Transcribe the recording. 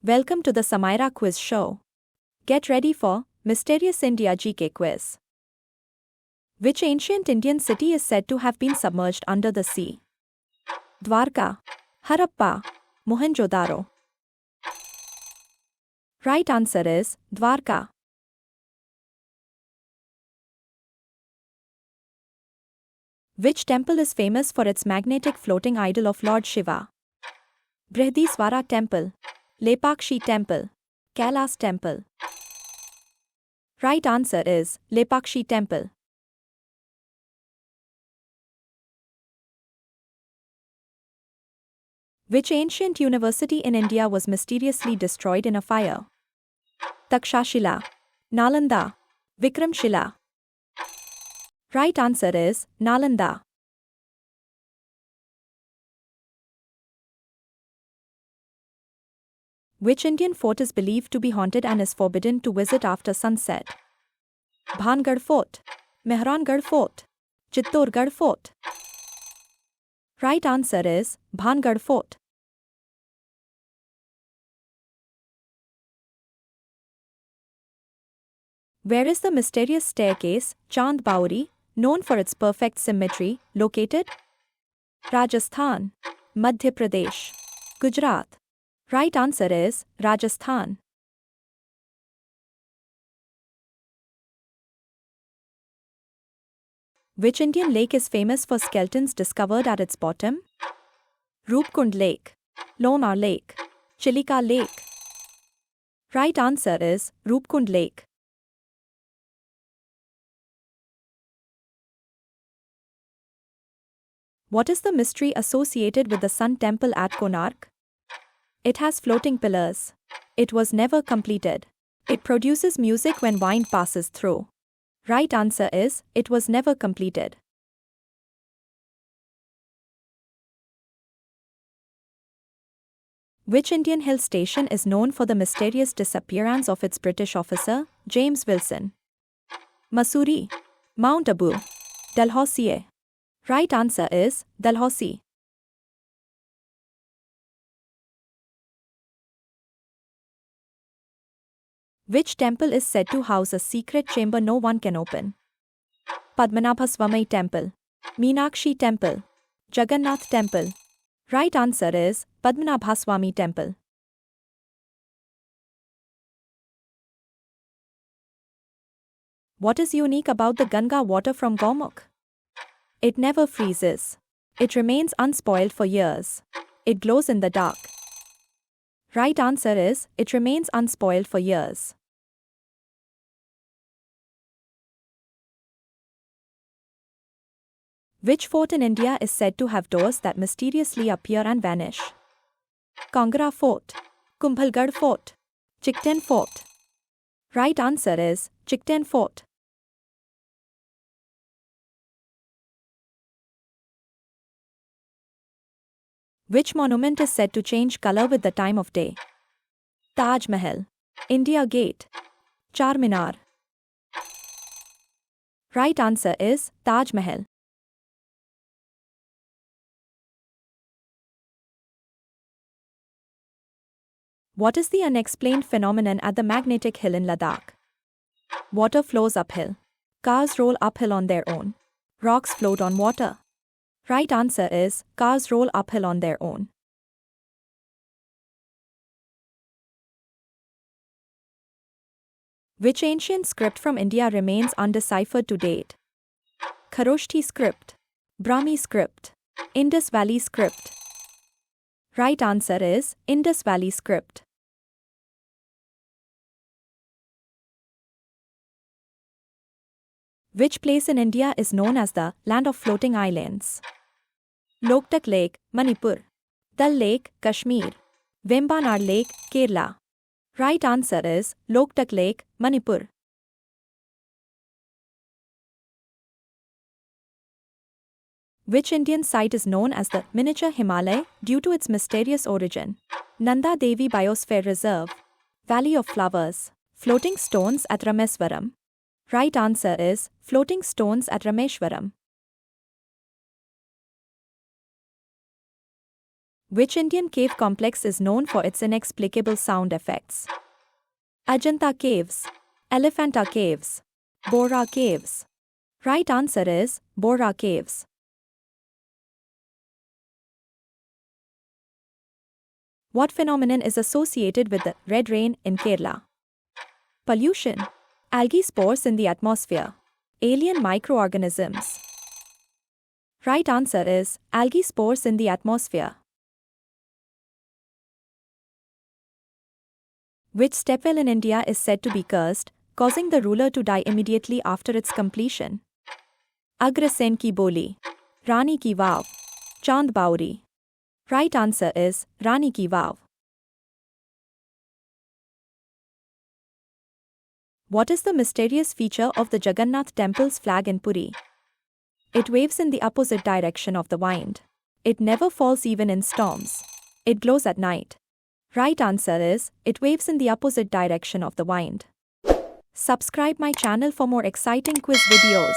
Welcome to the Samaira Quiz Show. Get ready for Mysterious India GK Quiz. Which ancient Indian city is said to have been submerged under the sea? Dwarka, Harappa, Mohenjo-daro. Right answer is Dwarka. Which temple is famous for its magnetic floating idol of Lord Shiva? Brihadiswara Temple, Lepakshi Temple, Kailas Temple. Right answer is Lepakshi Temple. Which ancient university in India was mysteriously destroyed in a fire? Takshashila, Nalanda, Vikramshila. Right answer is Nalanda. Which Indian fort is believed to be haunted and is forbidden to visit after sunset? Bhangarh Fort, Mehrangarh Fort, Chittorgarh Fort. Right answer is Bhangarh Fort. Where is the mysterious staircase, Chand Bauri, known for its perfect symmetry, located? Rajasthan, Madhya Pradesh, Gujarat. Right answer is Rajasthan. Which Indian lake is famous for skeletons discovered at its bottom? Roopkund Lake, Lonar Lake, Chilika Lake. Right answer is Roopkund Lake. What is the mystery associated with the Sun Temple at Konark? It has floating pillars. It was never completed. It produces music when wind passes through. Right answer is, it was never completed. Which Indian hill station is known for the mysterious disappearance of its British officer, James Wilson? Mussoorie, Mount Abu, Dalhousie. Right answer is Dalhousie. Which temple is said to house a secret chamber no one can open? Padmanabhaswamy Temple, Meenakshi Temple, Jagannath Temple. Right answer is Padmanabhaswamy Temple. What is unique about the Ganga water from Gomukh? It never freezes. It remains unspoiled for years. It glows in the dark. Right answer is, it remains unspoiled for years. Which fort in India is said to have doors that mysteriously appear and vanish? Kangra Fort, Kumbhalgarh Fort, Chickten Fort. Right answer is Chickten Fort. Which monument is said to change color with the time of day? Taj Mahal, India Gate, Charminar. Right answer is Taj Mahal. What is the unexplained phenomenon at the magnetic hill in Ladakh? Water flows uphill. Cars roll uphill on their own. Rocks float on water. Right answer is cars roll uphill on their own. Which ancient script from India remains undeciphered to date? Kharoshthi script, Brahmi script, Indus Valley script. Right answer is Indus Valley script. Which place in India is known as the Land of Floating Islands? Loktak Lake, Manipur. Dal Lake, Kashmir. Vembanad Lake, Kerala. Right answer is Loktak Lake, Manipur. Which Indian site is known as the miniature Himalaya due to its mysterious origin? Nanda Devi Biosphere Reserve, Valley of Flowers, Floating Stones at Rameswaram. Right answer is Floating Stones at Rameshwaram. Which Indian cave complex is known for its inexplicable sound effects? Ajanta Caves, Elephanta Caves, Bora Caves. Right answer is Bora Caves. What phenomenon is associated with the red rain in Kerala? Pollution, algae spores in the atmosphere, alien microorganisms. Right answer is algae spores in the atmosphere. Which stepwell in India is said to be cursed, causing the ruler to die immediately after its completion? Agrasen ki Boli, Rani ki Vav, Chand Bauri. Right answer is Rani ki Vav. What is the mysterious feature of the Jagannath temple's flag in Puri? It waves in the opposite direction of the wind. It never falls even in storms. It glows at night. Right answer is it waves in the opposite direction of the wind. Subscribe my channel for more exciting quiz videos.